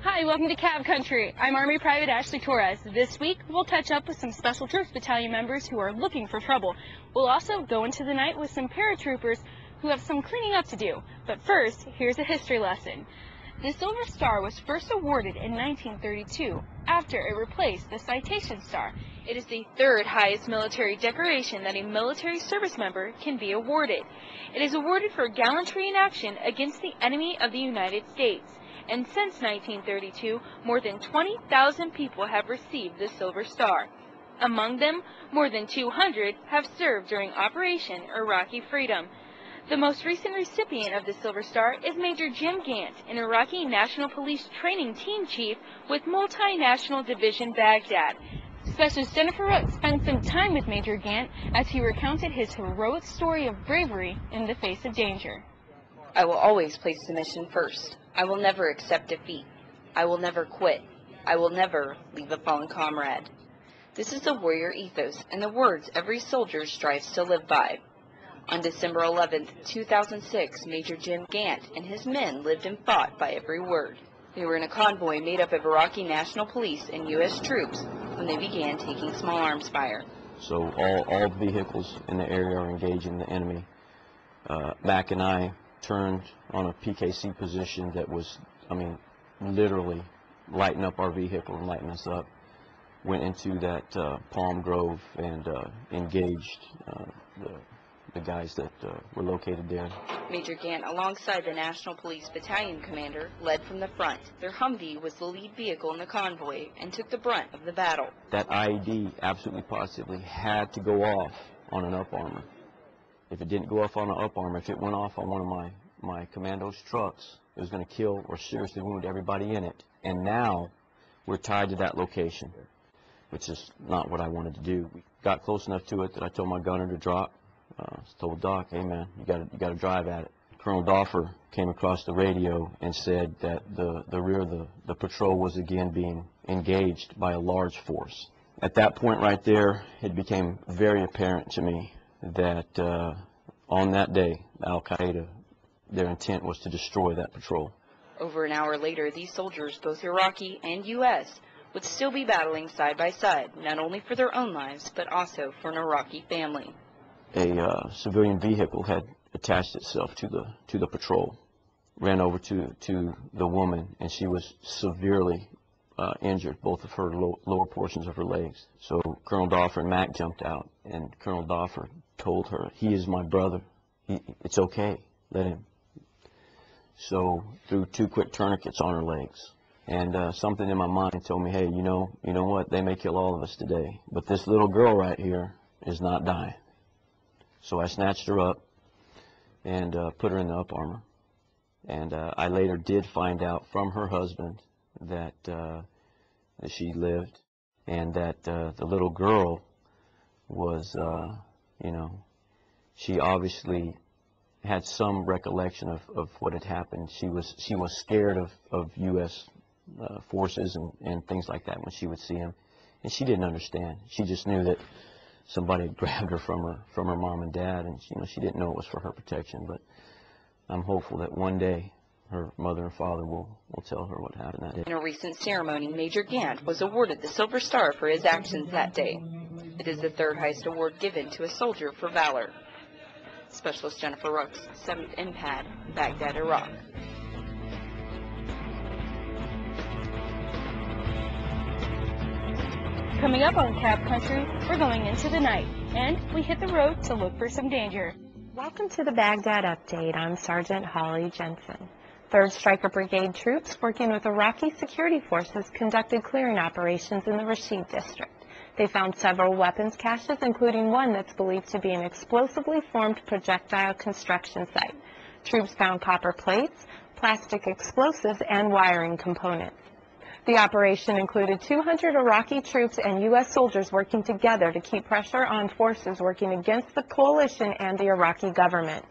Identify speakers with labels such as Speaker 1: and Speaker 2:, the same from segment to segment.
Speaker 1: Hi, welcome to Cav Country. I'm Army Private Ashleigh Torres. This week, we'll touch up with some Special Troops Battalion members who are looking for trouble. We'll also go into the night with some paratroopers who have some cleaning up to do. But first, here's a history lesson. The Silver Star was first awarded in 1932 after it replaced the Citation Star. It is the third highest military decoration that a military service member can be awarded. It is awarded for gallantry in action against the enemy of the United States. And since 1932, more than 20,000 people have received the Silver Star. Among them, more than 200 have served during Operation Iraqi Freedom. The most recent recipient of the Silver Star is Major Jim Gant, an Iraqi National Police Training Team Chief with Multinational Division Baghdad. Specialist Jennifer Rook spent some time with Major Gant as he recounted his heroic story of bravery in the face of danger.
Speaker 2: I will always place the mission first. I will never accept defeat. I will never quit. I will never leave a fallen comrade. This is the warrior ethos and the words every soldier strives to live by. On December 11, 2006, Major Jim Gant and his men lived and fought by every word. They were in a convoy made up of Iraqi National Police and U.S. troops when they began taking small arms fire.
Speaker 3: So all vehicles in the area are engaging the enemy. Mac and I turned on a PKC position that was, literally lighting up our vehicle and lighting us up. Went into that palm grove and engaged the guys that were located there.
Speaker 2: Major Gant, alongside the National Police Battalion commander, led from the front. Their Humvee was the lead vehicle in the convoy and took the brunt of the battle.
Speaker 3: That IED absolutely positively had to go off on an up armor. If it didn't go off on an up armor, if it went off on one of my commando's trucks, it was going to kill or seriously wound everybody in it. And now we're tied to that location, which is not what I wanted to do. We got close enough to it that I told my gunner to drop. Told Doc, hey man, you got to drive at it. Colonel Doffer came across the radio and said that the rear of the patrol was again being engaged by a large force. At that point right there, it became very apparent to me that on that day, Al-Qaeda, their intent was to destroy that patrol.
Speaker 2: Over an hour later, these soldiers, both Iraqi and U.S., would still be battling side by side, not only for their own lives, but also for an Iraqi family.
Speaker 3: A civilian vehicle had attached itself to the patrol, ran over to the woman, and she was severely injured, both of her lower portions of her legs. So Colonel Doffer and Mac jumped out, and Colonel Doffer told her, "He is my brother. It's okay. Let him." So threw 2 quick tourniquets on her legs, and something in my mind told me, "Hey, you know what? They may kill all of us today, but this little girl right here is not dying." So I snatched her up and put her in the up armor. And I later did find out from her husband that she lived, and that the little girl was, she obviously had some recollection of what had happened. She was scared of U.S. forces and things like that when she would see them, and she didn't understand. She just knew that somebody had grabbed her from her mom and dad, and she didn't know it was for her protection. But I'm hopeful that one day her mother and father will tell her what happened that day.
Speaker 2: In a recent ceremony, Major Gant was awarded the Silver Star for his actions that day. It is the third highest award given to a soldier for valor. Specialist Jennifer Rooks, 7th MPAD, Baghdad, Iraq.
Speaker 1: Coming up on Cav Country, we're going into the night, and we hit the road to look for some danger.
Speaker 4: Welcome to the Baghdad Update. I'm Sergeant Holly Jensen. 3rd Striker Brigade troops working with Iraqi security forces conducted clearing operations in the Rashid district. They found several weapons caches, including one that's believed to be an explosively formed projectile construction site. Troops found copper plates, plastic explosives, and wiring components. The operation included 200 Iraqi troops and U.S. soldiers working together to keep pressure on forces working against the coalition and the Iraqi government.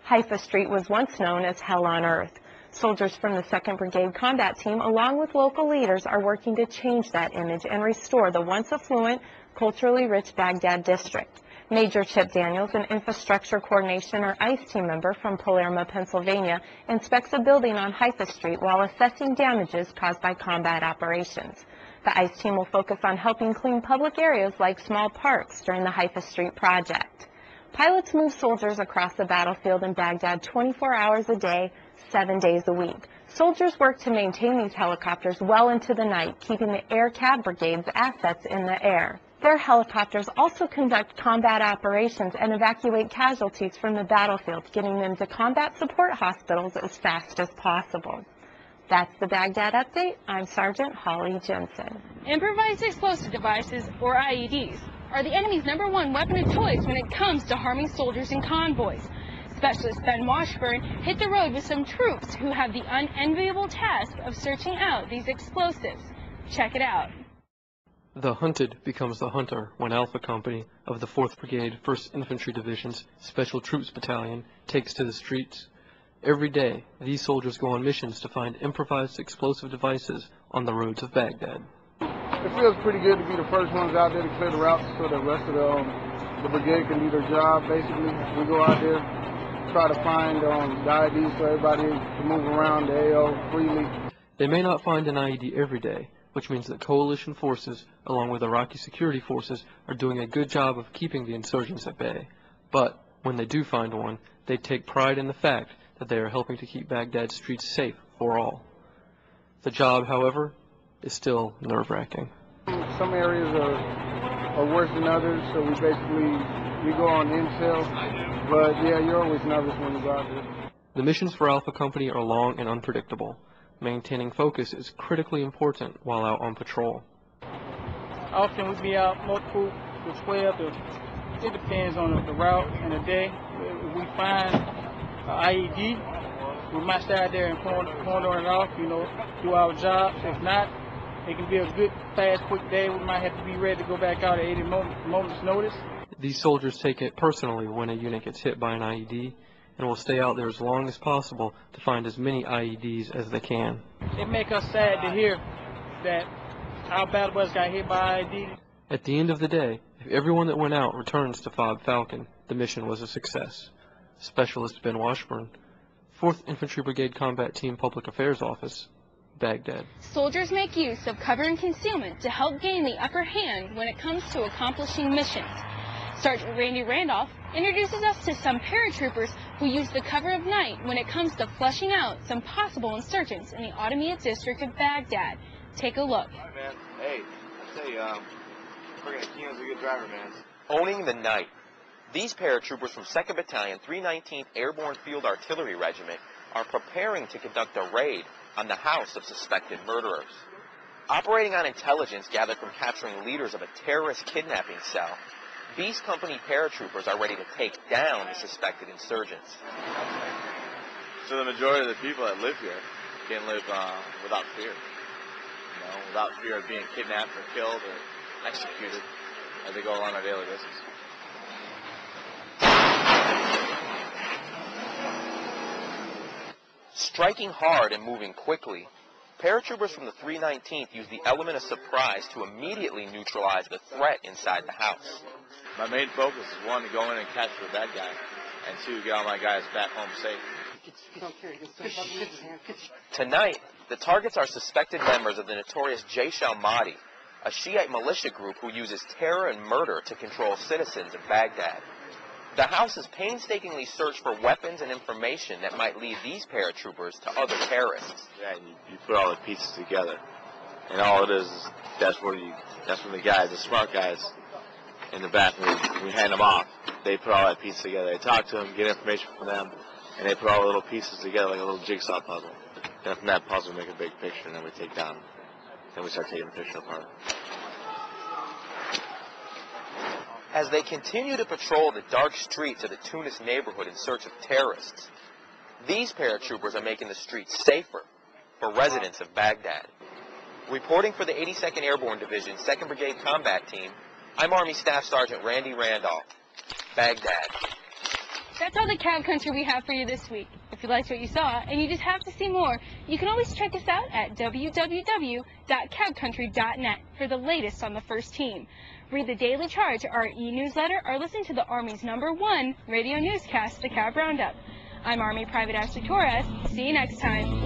Speaker 4: Haifa Street was once known as Hell on Earth. Soldiers from the 2nd Brigade Combat Team, along with local leaders, are working to change that image and restore the once affluent, culturally rich Baghdad district. Major Chip Daniels, an infrastructure coordination or ICE team member from Palermo, Pennsylvania, inspects a building on Haifa Street while assessing damages caused by combat operations. The ICE team will focus on helping clean public areas like small parks during the Haifa Street project. Pilots move soldiers across the battlefield in Baghdad 24 hours a day, 7 days a week. Soldiers work to maintain these helicopters well into the night, keeping the Air Cav Brigade's assets in the air. Their helicopters also conduct combat operations and evacuate casualties from the battlefield, getting them to combat support hospitals as fast as possible. That's the Baghdad Update. I'm Sergeant Holly Jensen.
Speaker 1: Improvised explosive devices, or IEDs, are the enemy's #1 weapon of choice when it comes to harming soldiers and convoys. Specialist Ben Washburn hit the road with some troops who have the unenviable task of searching out these explosives. Check it out.
Speaker 5: The hunted becomes the hunter when Alpha Company of the 4th Brigade, 1st Infantry Division's Special Troops Battalion takes to the streets. Every day, these soldiers go on missions to find improvised explosive devices on the roads of Baghdad.
Speaker 6: It feels pretty good to be the first ones out there to clear the routes so the rest of the brigade can do their job, basically. We go out there, try to find the IEDs so everybody can move around the AO freely.
Speaker 5: They may not find an IED every day, which means that coalition forces, along with Iraqi security forces, are doing a good job of keeping the insurgents at bay. But when they do find one, they take pride in the fact that they are helping to keep Baghdad's streets safe for all. The job, however, is still nerve-wracking.
Speaker 6: Some areas are worse than others, so we go on intel, but yeah, you're always nervous when you go out there.
Speaker 5: The missions for Alpha Company are long and unpredictable. Maintaining focus is critically important while out on patrol.
Speaker 7: Often we be out multiple to 12. It depends on the route and the day. If we find an IED, we might stay out there and point on it off, do our job. If not, it can be a good, fast, quick day. We might have to be ready to go back out at 80 moments notice.
Speaker 5: These soldiers take it personally when a unit gets hit by an IED and will stay out there as long as possible to find as many IEDs as they can.
Speaker 7: It makes us sad to hear that our battle bus got hit by IED.
Speaker 5: At the end of the day, if everyone that went out returns to Fob Falcon, the mission was a success. Specialist Ben Washburn, 4th Infantry Brigade Combat Team Public Affairs Office, Baghdad.
Speaker 1: Soldiers make use of cover and concealment to help gain the upper hand when it comes to accomplishing missions. Sergeant Randy Randolph introduces us to some paratroopers who use the cover of night when it comes to flushing out some possible insurgents in the Ottoman district of Baghdad. Take a look.
Speaker 8: Hi, man. Hey, I tell you, freaking Keenan's a good driver, man.
Speaker 9: Owning the night. These paratroopers from 2nd Battalion, 319th Airborne Field Artillery Regiment are preparing to conduct a raid on the house of suspected murderers. Operating on intelligence gathered from capturing leaders of a terrorist kidnapping cell, Beast Company paratroopers are ready to take down the suspected insurgents.
Speaker 8: So the majority of the people that live here can live without fear. Without fear of being kidnapped or killed or executed as they go along our daily business.
Speaker 9: Striking hard and moving quickly, paratroopers from the 319th use the element of surprise to immediately neutralize the threat inside the house.
Speaker 8: My main focus is, 1, to go in and capture the bad guy, and 2, get all my guys back home safe.
Speaker 9: Tonight, the targets are suspected members of the notorious Jaish al-Mahdi, a Shiite militia group who uses terror and murder to control citizens of Baghdad. The house is painstakingly searched for weapons and information that might lead these paratroopers to other terrorists.
Speaker 8: Yeah, and you put all the pieces together, and all it is that's when the guys, the smart guys in the back, when we hand them off, they put all that piece together. They talk to them, get information from them, and they put all the little pieces together like a little jigsaw puzzle. Then from that puzzle, we make a big picture, and then we take down. Then we start taking the picture apart.
Speaker 9: As they continue to patrol the dark streets of the Tunis neighborhood in search of terrorists, these paratroopers are making the streets safer for residents of Baghdad. Reporting for the 82nd Airborne Division, 2nd Brigade Combat Team, I'm Army Staff Sergeant Randy Randolph, Baghdad.
Speaker 1: That's all the Cav Country we have for you this week. If you liked what you saw and you just have to see more, you can always check us out at www.cavcountry.net for the latest on the first team. Read the Daily Charge, our e-newsletter, or listen to the Army's #1 radio newscast, the Cav Roundup. I'm Army Private Ashleigh Torres. See you next time.